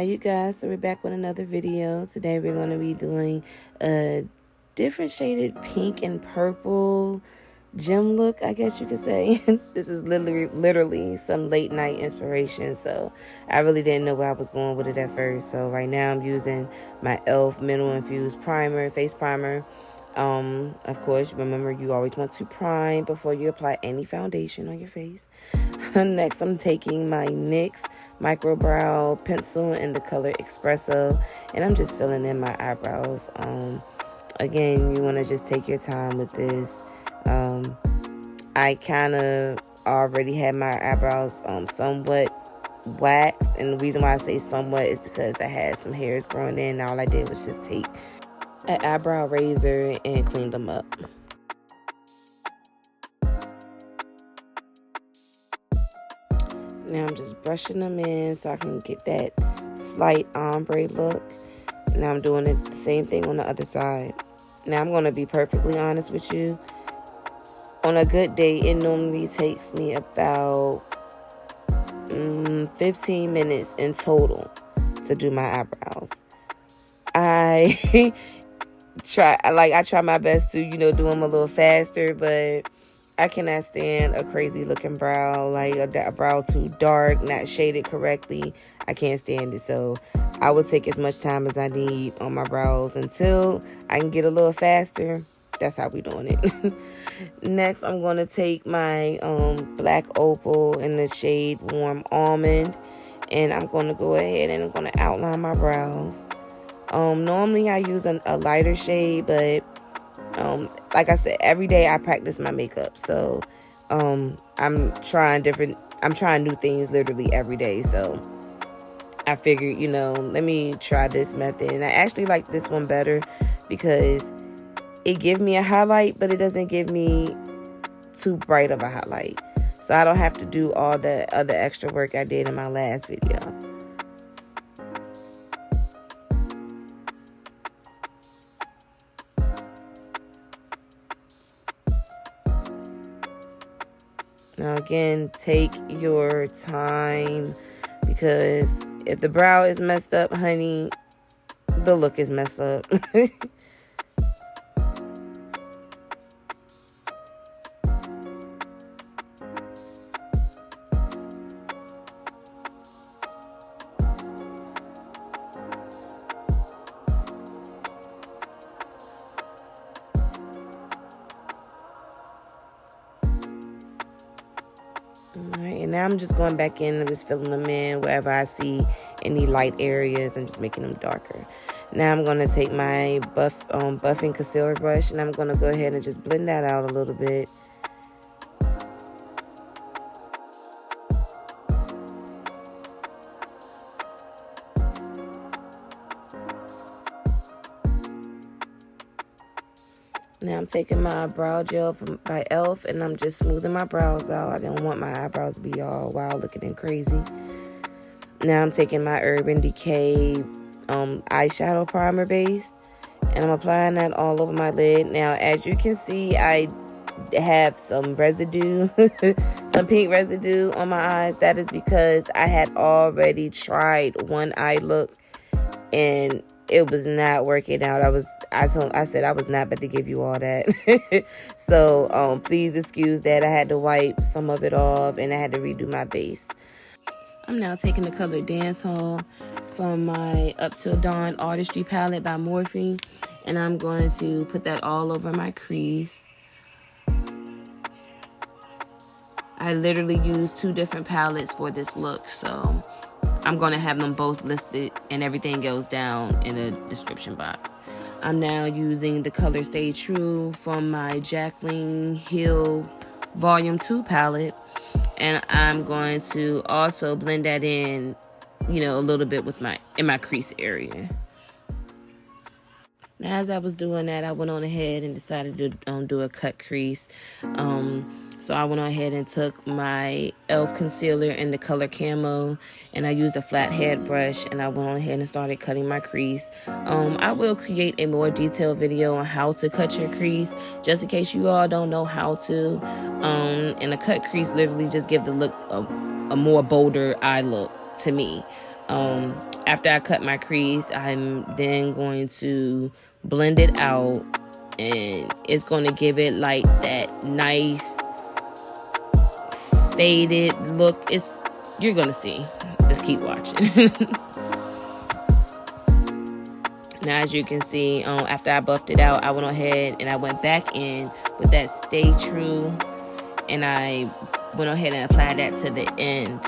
Hi you guys, so we're back with another video. Today we're going to be doing a different shaded pink and purple gem look, I guess you could say. This was literally some late night inspiration, so I really didn't know where I was going with it at first. So right now I'm using my e.l.f. Mineral Infused primer, face primer. Of course, remember you always want to prime before you apply any foundation on your face. Next, I'm taking my NYX micro brow pencil in the color Espresso, and I'm just filling in my eyebrows. Again, you want to just take your time with this. I kind of already had my eyebrows somewhat waxed, and the reason why I say somewhat is because I had some hairs growing in. All I did was just take an eyebrow razor and clean them up. Now I'm just brushing them in so I can get that slight ombre look. Now I'm doing the same thing on the other side. Now I'm going to be perfectly honest with you. On a good day, it normally takes me about 15 minutes in total to do my eyebrows. I try my best to, do them a little faster, but I cannot stand a crazy looking brow, like a brow too dark, not shaded correctly. I can't stand it. So I will take as much time as I need on my brows until I can get a little faster. That's how we doing it. Next, I'm going to take my black opal in the shade Warm Almond, and I'm going to go ahead and I'm going to outline my brows. Normally I use a lighter shade, but like I said, every day I practice my makeup, so I'm trying new things literally every day. So I figured, let me try this method, and I actually like this one better because it gives me a highlight, but it doesn't give me too bright of a highlight, so I don't have to do all the other extra work I did in my last video. Now again, take your time, because if the brow is messed up, honey, the look is messed up. Alright, and now I'm just going back in and just filling them in wherever I see any light areas and just making them darker. Now I'm going to take my buffing concealer brush, and I'm going to go ahead and just blend that out a little bit. Now I'm taking my brow gel by e.l.f. and I'm just smoothing my brows out. I don't want my eyebrows to be all wild looking and crazy. Now I'm taking my Urban Decay eyeshadow primer base, and I'm applying that all over my lid. Now, as you can see, I have some residue, some pink residue on my eyes. That is because I had already tried one eye look, and it was not working out. I said I was not about to give you all that. So please excuse that. I had to wipe some of it off, and I had to redo my base. I'm now taking the color Dance Hall from my Up Till Dawn Artistry palette by Morphe, and I'm going to put that all over my crease. I literally used 2 different palettes for this look, so I'm going to have them both listed, and everything goes down in the description box. I'm now using the color Stay True from my Jaclyn Hill Volume 2 palette, and I'm going to also blend that in, a little bit with in my crease area. Now, as I was doing that, I went on ahead and decided to do a cut crease. So I went on ahead and took my e.l.f. concealer in the color Camo, and I used a flat head brush, and I went on ahead and started cutting my crease. I will create a more detailed video on how to cut your crease, just in case you all don't know how to. And a cut crease literally just give the look a more bolder eye look to me. after I cut my crease, I'm then going to blend it out, and it's going to give it like that nice faded look. You're going to see. Just keep watching. Now, as you can see, after I buffed it out, I went ahead and I went back in with that Stay True, and I went ahead and applied that to the end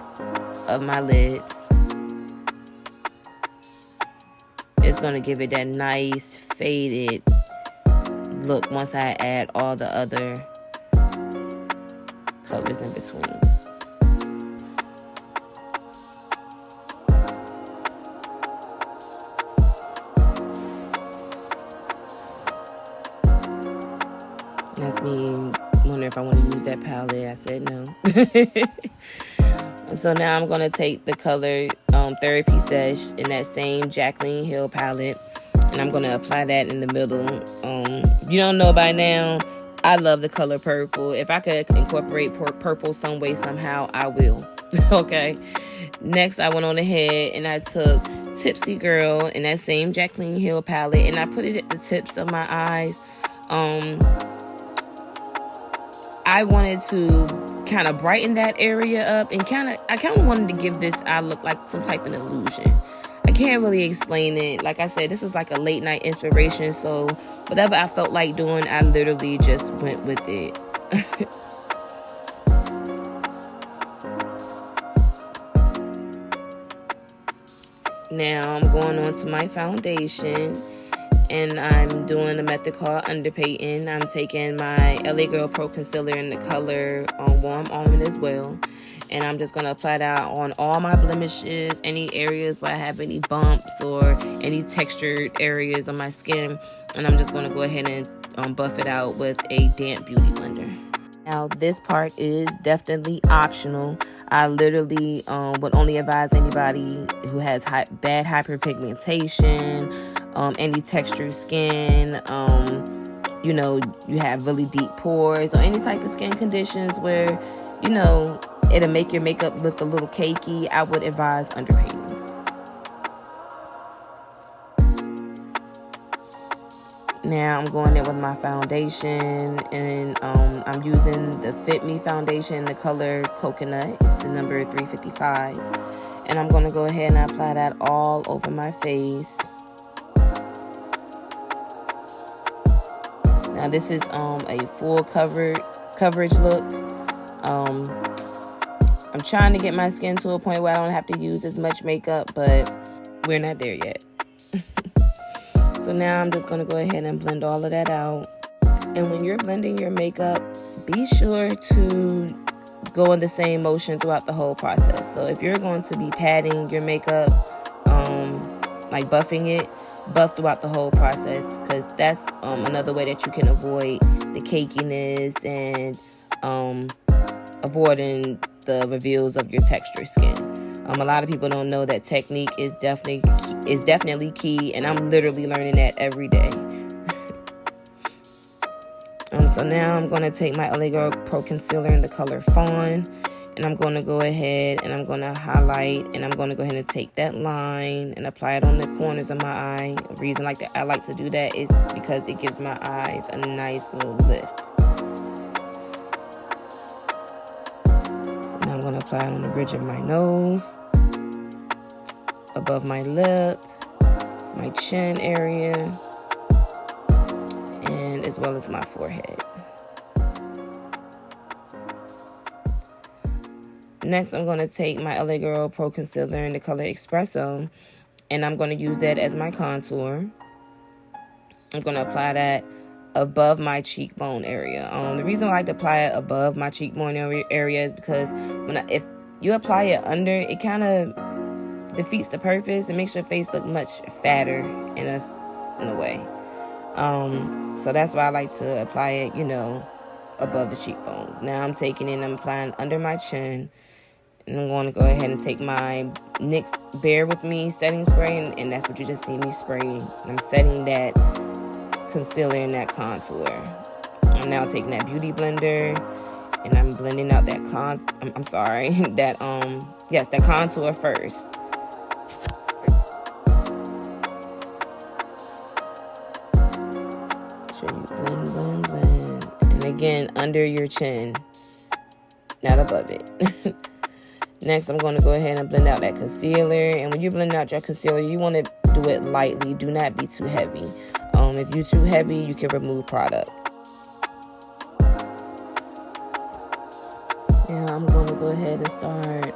of my lids. It's going to give it that nice faded look once I add all the other colors in between. That's me wondering if I want to use that palette. I said no. So now I'm going to take the color Therapy Sesh in that same Jaclyn Hill palette, and I'm going to apply that in the middle. If you don't know by now, I love the color purple. If I could incorporate purple some way, somehow, I will. Okay. Next, I went on ahead and I took Tipsy Girl in that same Jaclyn Hill palette, and I put it at the tips of my eyes. I wanted to kind of brighten that area up, and I kind of wanted to give this eye look like some type of illusion. I can't really explain it. Like I said, this was like a late night inspiration, so whatever I felt like doing, I literally just went with it. Now I'm going on to my foundation, and I'm doing a method called underpainting. I'm taking my LA Girl Pro Concealer in the color Warm Almond as well. And I'm just going to apply that on all my blemishes, any areas where I have any bumps or any textured areas on my skin. And I'm just going to go ahead and buff it out with a damp beauty blender. Now, this part is definitely optional. I literally would only advise anybody who has bad hyperpigmentation, any textured skin, you know, you have really deep pores, or any type of skin conditions where, you know, it'll make your makeup look a little cakey. I would advise underpainting. Now I'm going in with my foundation, and I'm using the Fit Me foundation in the color Coconut. It's the number 355. And I'm going to go ahead and apply that all over my face. Now this is a full coverage look. I'm trying to get my skin to a point where I don't have to use as much makeup, but we're not there yet. So now I'm just going to go ahead and blend all of that out. And when you're blending your makeup, be sure to go in the same motion throughout the whole process. So if you're going to be patting your makeup, like buffing it, buff throughout the whole process, because that's another way that you can avoid the cakiness and avoiding the reveals of your texture skin. A lot of people don't know that technique is definitely key, and I'm literally learning that every day. So now I'm going to take my LA Girl Pro Concealer in the color Fawn, and I'm going to go ahead and I'm going to highlight, and I'm going to go ahead and take that line and apply it on the corners of my eye. The reason I like to do that is because it gives my eyes a nice little lift. I'm going to apply it on the bridge of my nose, above my lip, my chin area, and as well as my forehead. Next, I'm going to take my LA Girl Pro Concealer in the color Espresso, and I'm going to use that as my contour. I'm going to apply that above my cheekbone area. The reason I like to apply it above my cheekbone area is because if you apply it under, it kind of defeats the purpose. It makes your face look much fatter in a way. So that's why I like to apply it, you know, above the cheekbones. Now I'm taking it and I'm applying under my chin. And I'm going to go ahead and take my NYX Bare With Me setting spray, and that's what you just see me spraying. I'm setting that concealer in that contour. I'm now taking that beauty blender, and I'm blending out that that contour first. Make sure you blend, blend, blend. And again, under your chin, not above it. Next, I'm going to go ahead and blend out that concealer. And when you blend out your concealer, you want to do it lightly. Do not be too heavy. If you're too heavy, you can remove product. Now I'm going to go ahead and start.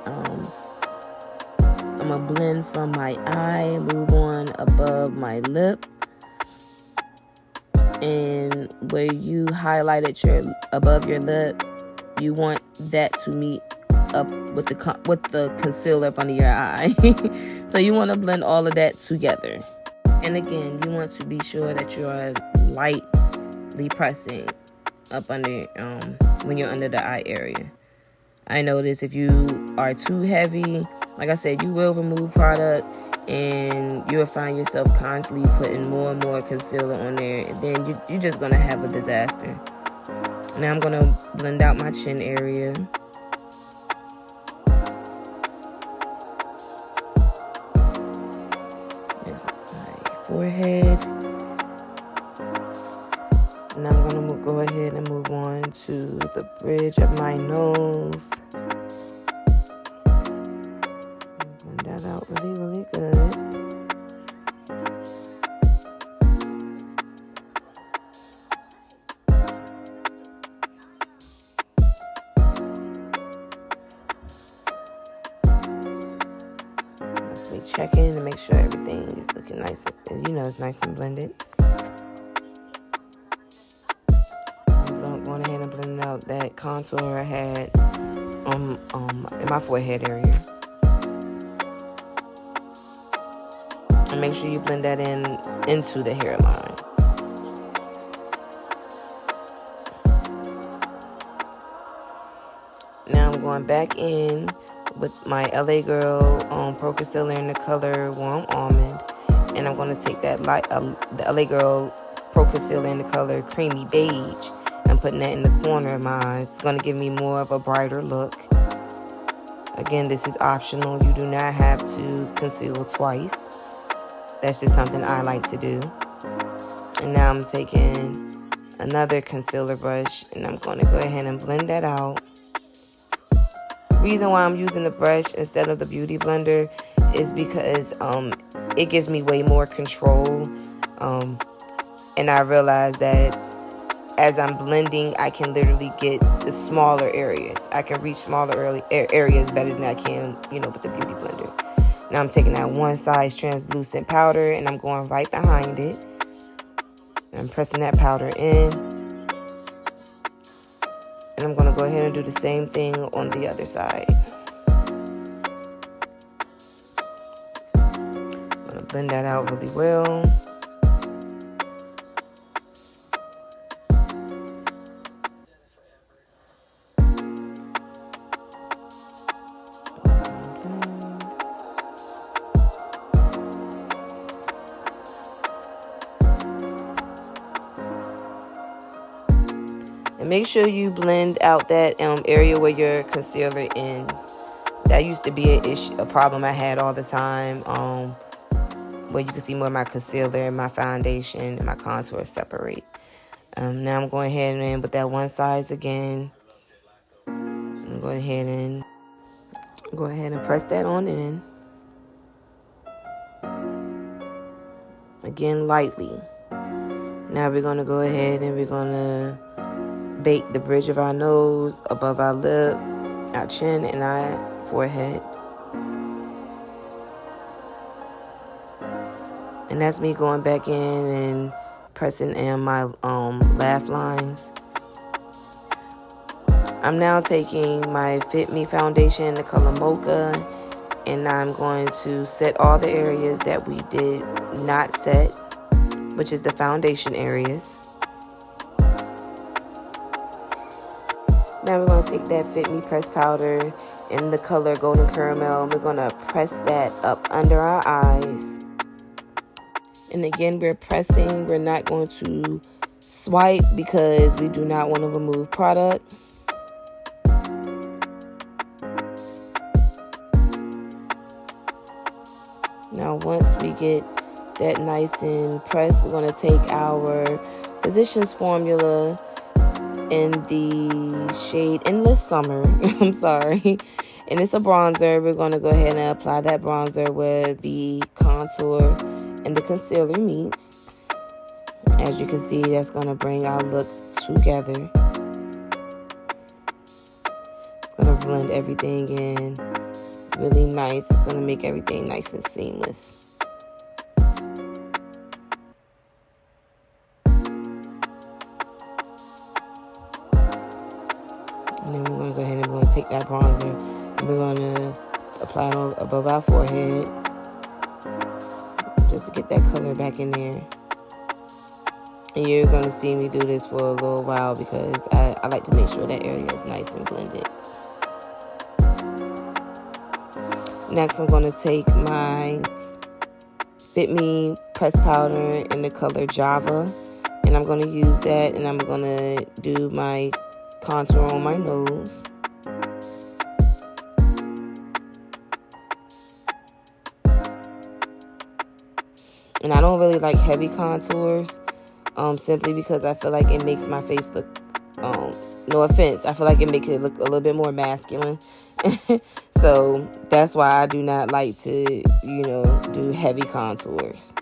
I'm going to blend from my eye, move on above my lip. And where you highlighted above your lip, you want that to meet up with the concealer up under your eye. So you want to blend all of that together. And again, you want to be sure that you are lightly pressing up under when you're under the eye area. I notice if you are too heavy, like I said, you will remove product and you'll find yourself constantly putting more and more concealer on there, and then you're just gonna have a disaster. Now I'm gonna blend out my chin area. There's my forehead. And I'm gonna go ahead and move on to the bridge of my nose. Blend that out really, really good. Let's be checking to make sure everything is looking nice and it's nice and blended. Going ahead and blend out that contour I had in my forehead area. And make sure you blend that into the hairline. Now I'm going back in with my LA Girl Pro Concealer in the color Warm Almond. And I'm going to take that the LA Girl Pro Concealer in the color Creamy Beige. I'm putting that in the corner of my eyes. It's going to give me more of a brighter look. Again, this is optional. You do not have to conceal twice. That's just something I like to do. And now I'm taking another concealer brush and I'm going to go ahead and blend that out. The reason why I'm using the brush instead of the beauty blender is because it gives me way more control. And I realize that as I'm blending, I can literally get the smaller areas. I can reach smaller areas better than I can, with the beauty blender. Now I'm taking that one size translucent powder and I'm going right behind it. I'm pressing that powder in. And I'm going to go ahead and do the same thing on the other side. I'm going to blend that out really well. And make sure you blend out that area where your concealer ends. That used to be a problem I had all the time, where you can see more of my concealer and my foundation and my contour separate. Now I'm going ahead and with that one size again. I'm going ahead and press that on in. Again, lightly. Now we're going to go ahead and we're going to bake the bridge of our nose, above our lip, our chin, and our forehead. And that's me going back in and pressing in my laugh lines. I'm now taking my Fit Me foundation in the color Mocha, and I'm going to set all the areas that we did not set, which is the foundation areas. Now we're going to take that Fit Me pressed powder in the color Golden Caramel, and we're going to press that up under our eyes. And again, we're pressing. We're not going to swipe because we do not want to remove product. Now once we get that nice and pressed, we're going to take our Physicians Formula in the shade Endless Summer. I'm sorry. And it's a bronzer. We're going to go ahead and apply that bronzer where the contour and the concealer meets. As you can see, that's going to bring our look together. It's going to blend everything in really nice. It's going to make everything nice and seamless. And then we're going to go ahead and we're going to take that bronzer and we're going to apply it above our forehead just to get that color back in there. And you're going to see me do this for a little while because I like to make sure that area is nice and blended. Next, I'm going to take my Fit Me pressed powder in the color Java, and I'm going to use that, and I'm going to do my contour on my nose. And I don't really like heavy contours, simply because I feel like it makes my face look, no offense, I feel like it makes it look a little bit more masculine. So that's why I do not like to, do heavy contours.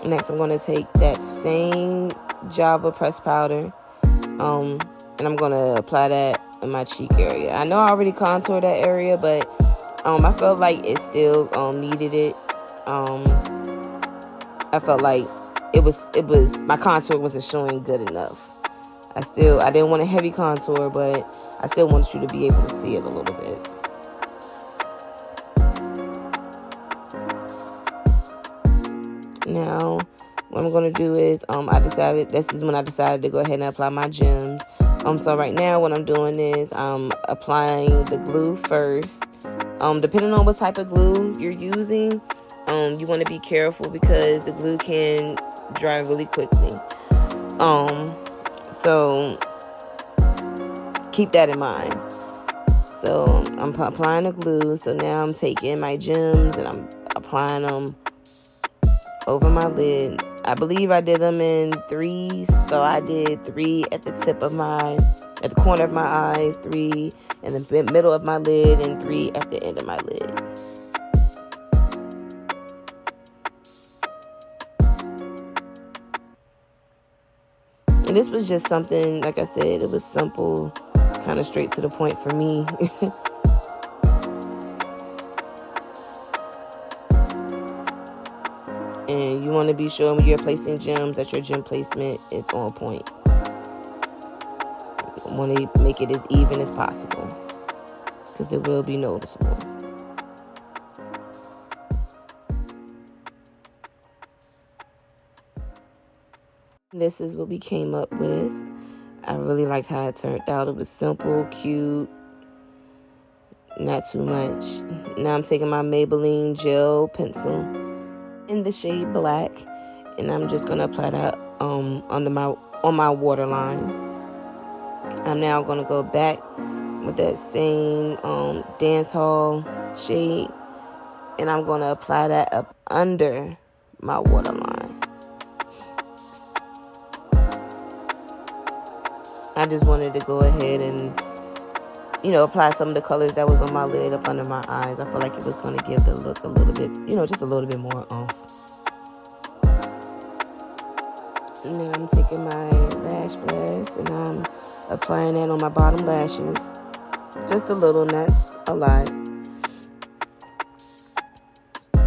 Next, I'm going to take that same Java pressed powder, and I'm going to apply that in my cheek area. I know I already contoured that area, but I felt like it still needed it. I felt like it was my contour wasn't showing good enough. I didn't want a heavy contour, but I still wanted you to be able to see it a little bit. Now, what I'm going to do is, this is when I decided to go ahead and apply my gems. So right now what I'm doing is I'm applying the glue first. Depending on what type of glue you're using, you want to be careful because the glue can dry really quickly. So keep that in mind. So I'm applying the glue. So now I'm taking my gems and I'm applying them over my lids. I believe I did them in threes. So I did 3 at the at the corner of my eyes, 3 in the middle of my lid, and 3 at the end of my lid. And this was just something, like I said, it was simple, kind of straight to the point for me. And you want to be sure when you're placing gems that your gem placement is on point. You want to make it as even as possible because it will be noticeable. This is what we came up with. I really liked how it turned out. It was simple, cute, not too much. Now I'm taking my Maybelline gel pencil in the shade Black, and I'm just gonna apply that on my waterline. I'm now gonna go back with that same dance hall shade, and I'm gonna apply that up under my waterline. I just wanted to go ahead and, apply some of the colors that was on my lid up under my eyes. I feel like it was going to give the look a little bit, just a little bit more oomph. Now I'm taking my lash blast and I'm applying that on my bottom lashes. Just a little, not a lot.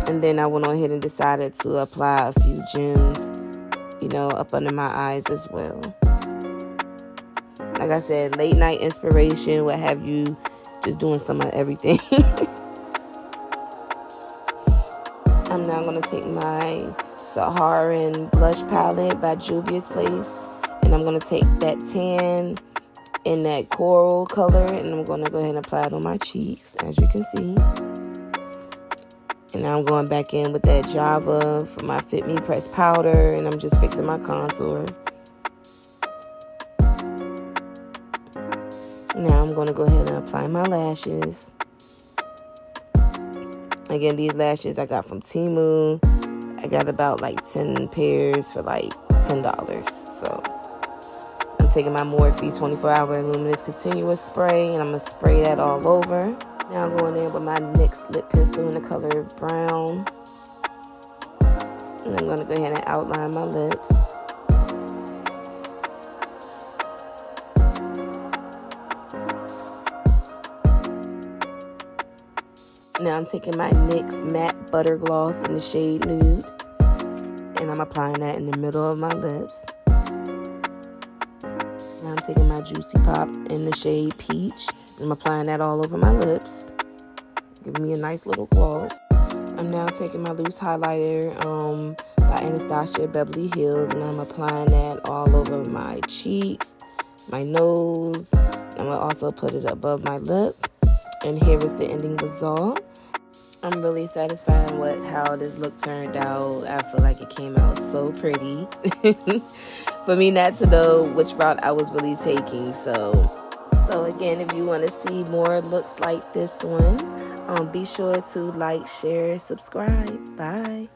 And then I went on ahead and decided to apply a few gems, up under my eyes as well. Like I said, late night inspiration, what have you, just doing some of everything. I'm now going to take my Saharan blush palette by Juvia's Place, and I'm going to take that tan in that coral color, and I'm going to go ahead and apply it on my cheeks, as you can see. And now I'm going back in with that Java for my Fit Me pressed powder, and I'm just fixing my contour. Now I'm going to go ahead and apply my lashes. Again, these lashes I got from Temu. I got about like 10 pairs for like $10. So I'm taking my Morphe 24-hour Luminous Continuous Spray, and I'm going to spray that all over. Now I'm going in with my NYX lip pencil in the color brown. And I'm going to go ahead and outline my lips. Now I'm taking my NYX Matte Butter Gloss in the shade Nude, and I'm applying that in the middle of my lips. Now I'm taking my Juicy Pop in the shade Peach, and I'm applying that all over my lips, giving me a nice little gloss. I'm now taking my loose highlighter by Anastasia Beverly Hills, and I'm applying that all over my cheeks, my nose. I'm going to also put it above my lip. And here is the ending result. I'm really satisfied with how this look turned out. I feel like it came out so pretty. For me not to know which route I was really taking. So again, if you want to see more looks like this one, be sure to like, share, subscribe. Bye.